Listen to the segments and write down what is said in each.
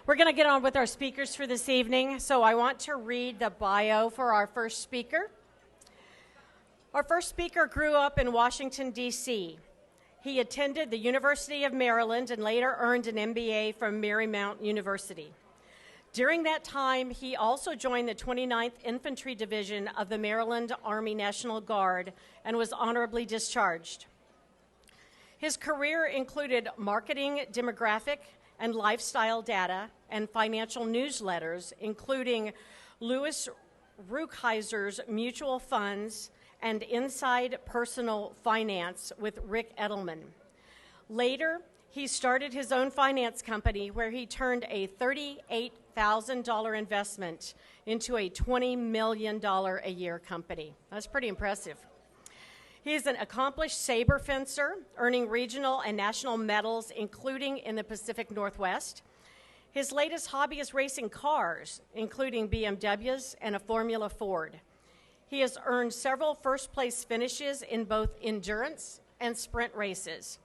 We're going to get on with our speakers for this evening, so I want to read the bio for our first speaker. Our first speaker grew up in Washington, D.C. He attended the University of Maryland and later earned an MBA from Marymount University. During that time, he also joined the 29th Infantry Division of the Maryland Army National Guard and was honorably discharged. His career included marketing, demographic, and lifestyle data and financial newsletters, including Louis Rukeyser's Mutual Funds and Inside Personal Finance with Rick Edelman. Later, he started his own finance company where he turned a $38,000 investment into a $20 million a year company. That's pretty impressive. He is an accomplished saber fencer, earning regional and national medals, including in the Pacific Northwest. His latest hobby is racing cars, including BMWs and a Formula Ford. He has earned several first-place finishes in both endurance and sprint races.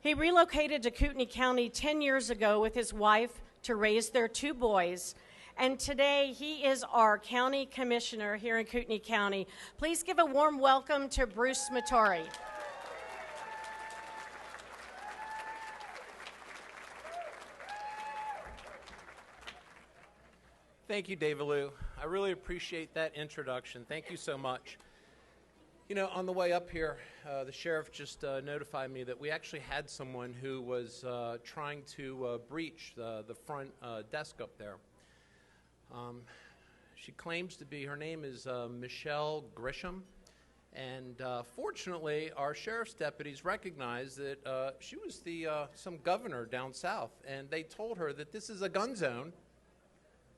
He relocated to Kootenai County 10 years ago with his wife to raise their 2 boys, and today he is our county commissioner here in Kootenai County. Please give a warm welcome to Bruce Mattare. Thank you, David Lou. I really appreciate that introduction. Thank you so much. You know, on the way up here, the sheriff just notified me that we actually had someone who was trying to breach the front desk up there. She claims to be, her name is Michelle Grisham, and fortunately our sheriff's deputies recognized that she was some governor down south, and they told her that this is a gun zone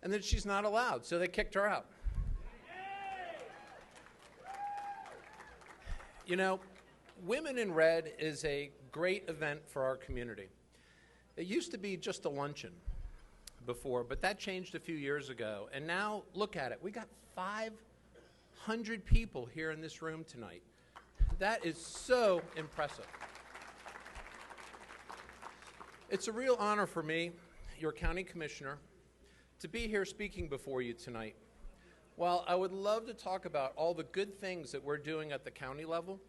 and that she's not allowed, so they kicked her out. You know, Women in Red is a great event for our community. It used to be just a luncheon before, but that changed a few years ago. And now, look at it. We got 500 people here in this room tonight. That is so impressive. It's a real honor for me, your county commissioner, to be here speaking before you tonight. While I would love to talk about all the good things that we're doing at the county level,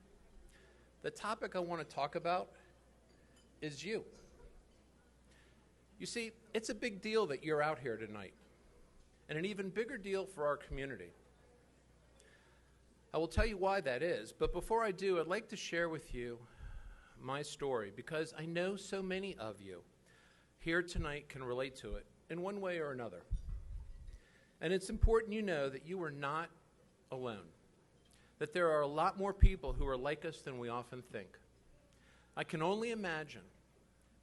the topic I want to talk about is you. You see, it's a big deal that you're out here tonight, and an even bigger deal for our community. I will tell you why that is, but before I do, I'd like to share with you my story, because I know so many of you here tonight can relate to it in one way or another. And it's important you know that you are not alone, that there are a lot more people who are like us than we often think. I can only imagine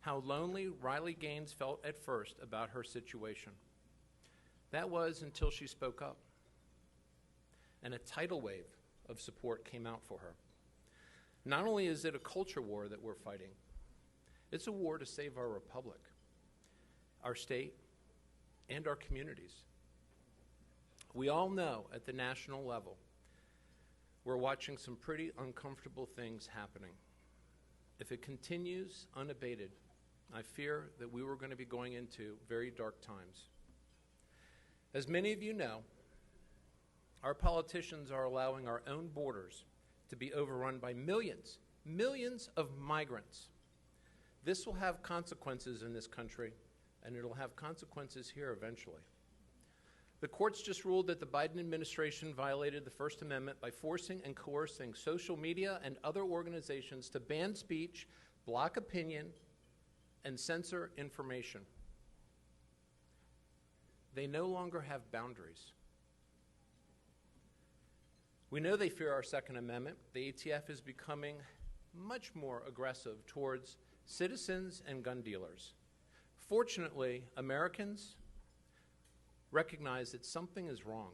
how lonely Riley Gaines felt at first about her situation. That was until she spoke up, and a tidal wave of support came out for her. Not only is it a culture war that we're fighting, it's a war to save our republic, our state, and our communities. We all know at the national level we're watching some pretty uncomfortable things happening. If it continues unabated, I fear that we were going to be going into very dark times. As many of you know, our politicians are allowing our own borders to be overrun by millions of migrants. This will have consequences in this country, and it'll have consequences here eventually. The courts just ruled that the Biden administration violated the First Amendment by forcing and coercing social media and other organizations to ban speech, block opinion, and censor information. They no longer have boundaries. We know they fear our Second Amendment. The ATF is becoming much more aggressive towards citizens and gun dealers. Fortunately, Americans recognize that something is wrong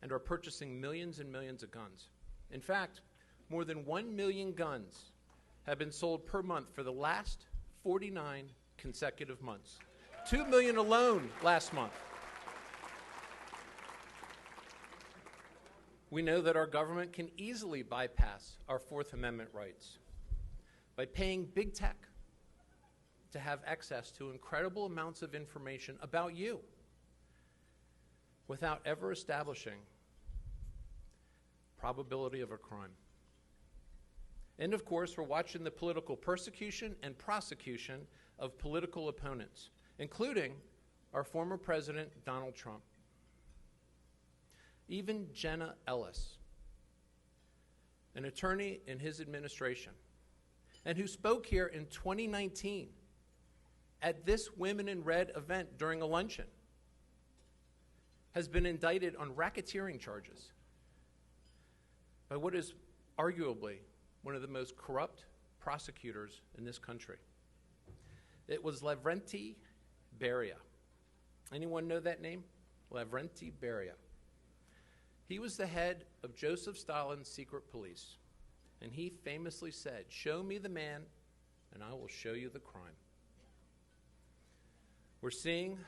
and are purchasing millions and millions of guns. In fact, more than 1 million guns have been sold per month for the last 49 consecutive months. 2 million alone last month. We know that our government can easily bypass our Fourth Amendment rights by paying big tech to have access to incredible amounts of information about you without ever establishing probability of a crime. And of course, we're watching the political persecution and prosecution of political opponents, including our former president, Donald Trump. Even Jenna Ellis, an attorney in his administration, and who spoke here in 2019 at this Women in Red event during a luncheon, has been indicted on racketeering charges by what is arguably one of the most corrupt prosecutors in this country. It was Lavrenti Beria. Anyone know that name? Lavrenti Beria. He was the head of Joseph Stalin's secret police, and he famously said, "Show me the man, and I will show you the crime." We're seeing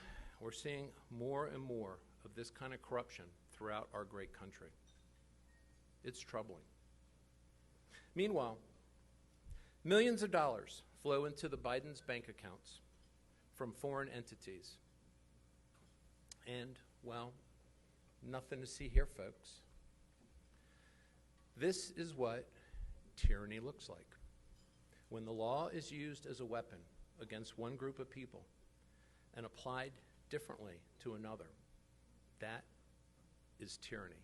more and more of this kind of corruption throughout our great country. It's troubling. Meanwhile, millions of dollars flow into the Biden's bank accounts from foreign entities. And, well, nothing to see here, folks. This is what tyranny looks like. When the law is used as a weapon against one group of people and applied differently to another, that is tyranny.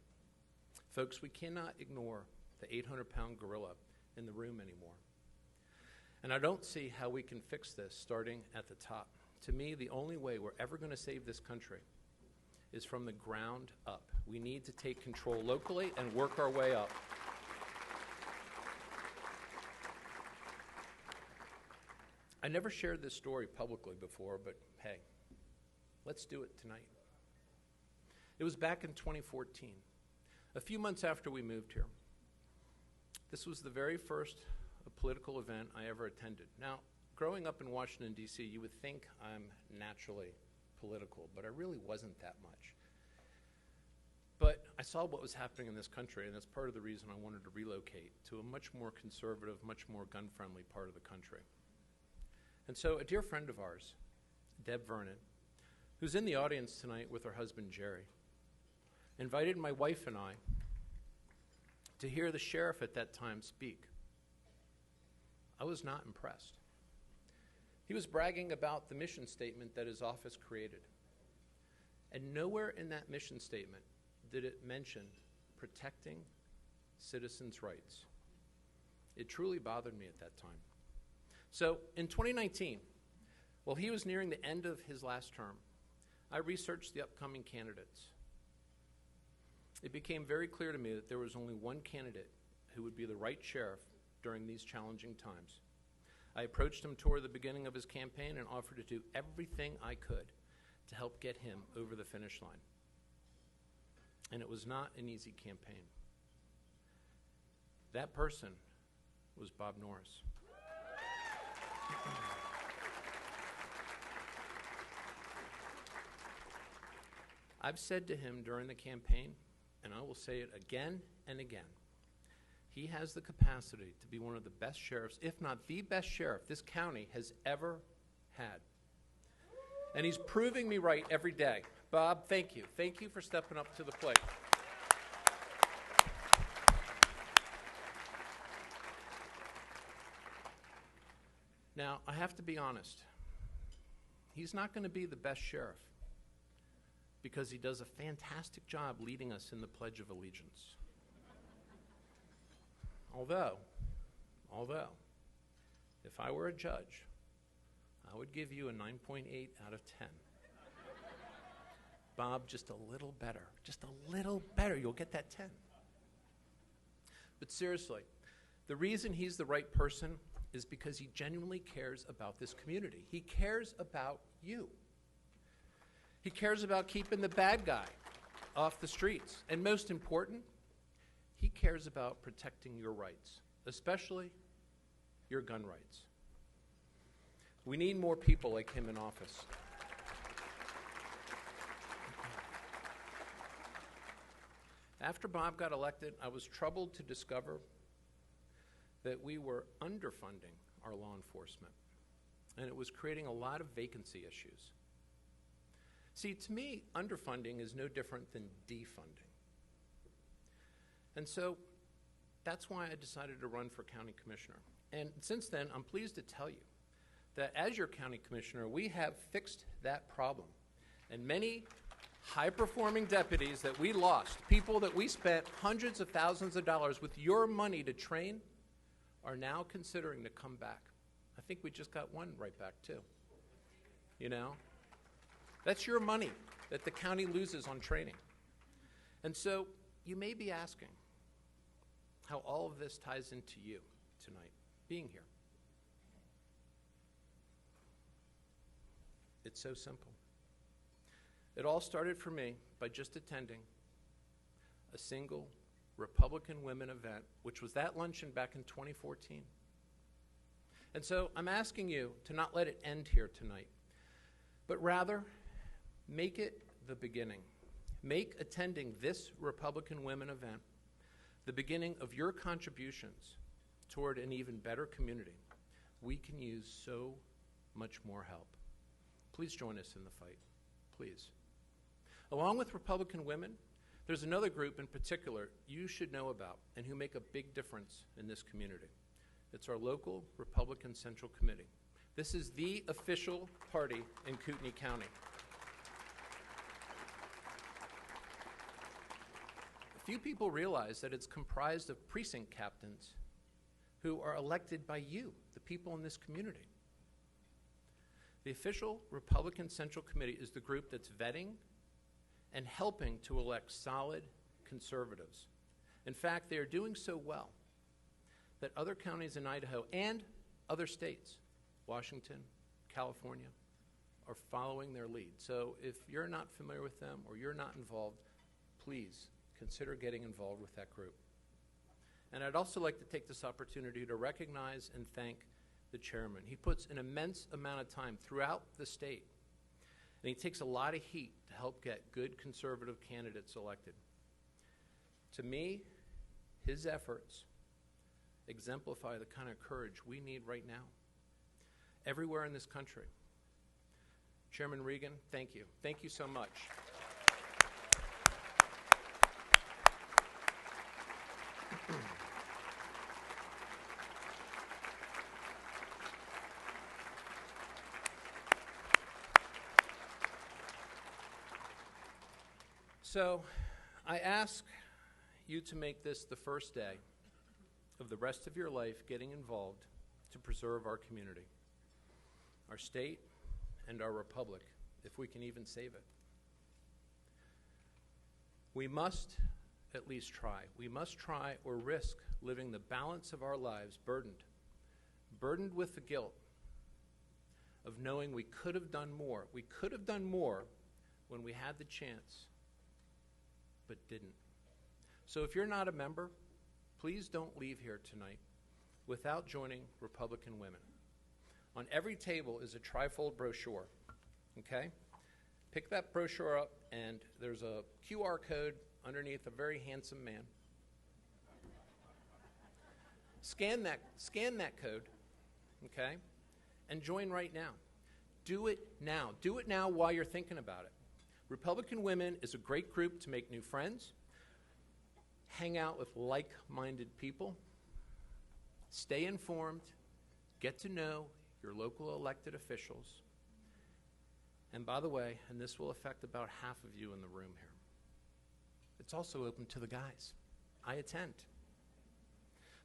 Folks, we cannot ignore the 800-pound gorilla in the room anymore. And I don't see how we can fix this starting at the top. To me, the only way we're ever going to save this country is from the ground up. We need to take control locally and work our way up. I never shared this story publicly before, but hey, let's do it tonight. It was back in 2014, a few months after we moved here. This was the very first political event I ever attended. Now, growing up in Washington, D.C., you would think I'm naturally political, but I really wasn't that much. But I saw what was happening in this country, and that's part of the reason I wanted to relocate to a much more conservative, much more gun-friendly part of the country. And so a dear friend of ours, Deb Vernon, who's in the audience tonight with her husband, Jerry, invited my wife and I to hear the sheriff at that time speak. I was not impressed. He was bragging about the mission statement that his office created. And nowhere in that mission statement did it mention protecting citizens' rights. It truly bothered me at that time. So in 2019, while he was nearing the end of his last term, I researched the upcoming candidates. It became very clear to me that there was only one candidate who would be the right sheriff during these challenging times. I approached him toward the beginning of his campaign and offered to do everything I could to help get him over the finish line. And it was not an easy campaign. That person was Bob Norris. I've said to him during the campaign, and I will say it again and again, he has the capacity to be one of the best sheriffs, if not the best sheriff this county has ever had. And he's proving me right every day. Bob, thank you. Thank you for stepping up to the plate. Now, I have to be honest. He's not going to be the best sheriff because he does a fantastic job leading us in the Pledge of Allegiance. Although, if I were a judge, I would give you a 9.8 out of 10. Bob, just a little better. You'll get that 10. But seriously, the reason he's the right person is because he genuinely cares about this community. He cares about you. He cares about keeping the bad guy off the streets. And most important, he cares about protecting your rights, especially your gun rights. We need more people like him in office. After Bob got elected, I was troubled to discover that we were underfunding our law enforcement. and it was creating a lot of vacancy issues. See, to me, underfunding is no different than defunding. And so that's why I decided to run for county commissioner. And since then, I'm pleased to tell you that as your county commissioner, we have fixed that problem. And many high-performing deputies that we lost, people that we spent hundreds of thousands of dollars with your money to train, are now considering to come back. I think we just got one right back, too. You know? That's your money that the county loses on training. And so you may be asking how all of this ties into you tonight, being here. It's so simple. It all started for me by just attending a single Republican women event, which was that luncheon back in 2014. And so I'm asking you to not let it end here tonight, but rather make it the beginning. Make attending this Republican women event the beginning of your contributions toward an even better community. We can use so much more help. Please join us in the fight, please. Along with Republican women, there's another group in particular you should know about and who make a big difference in this community. It's our local Republican Central Committee. This is the official party in Kootenai County. Few people realize that it's comprised of precinct captains who are elected by you, the people in this community. The official Republican Central Committee is the group that's vetting and helping to elect solid conservatives. In fact, they are doing so well that other counties in Idaho and other states, Washington, California, are following their lead. So if you're not familiar with them or you're not involved, please consider getting involved with that group. And I'd also like to take this opportunity to recognize and thank the chairman. He puts an immense amount of time throughout the state, and he takes a lot of heat to help get good conservative candidates elected. To me, his efforts exemplify the kind of courage we need right now, everywhere in this country. Chairman Regan, thank you. Thank you so much. So I ask you to make this the first day of the rest of your life getting involved to preserve our community, our state, and our republic, if we can even save it. We must at least try. We must try or risk living the balance of our lives burdened with the guilt of knowing we could have done more. We could have done more when we had the chance, but didn't. So if you're not a member, please don't leave here tonight without joining Republican Women. On every table is a trifold brochure, okay? Pick that brochure up, and there's a QR code underneath a very handsome man. Scan that code, okay? And join right now. Do it now. Do it now while you're thinking about it. Republican Women is a great group to make new friends, hang out with like-minded people, stay informed, get to know your local elected officials. And by the way, and this will affect about half of you in the room here, it's also open to the guys. I attend.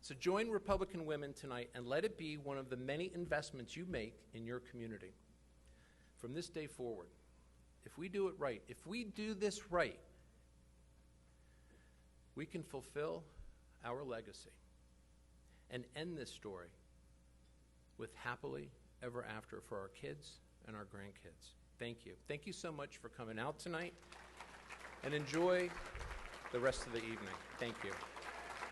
So join Republican Women tonight and let it be one of the many investments you make in your community. From this day forward, if we do it right, if we do this right, we can fulfill our legacy and end this story with happily ever after for our kids and our grandkids. Thank you. Thank you so much for coming out tonight, and enjoy the rest of the evening. Thank you.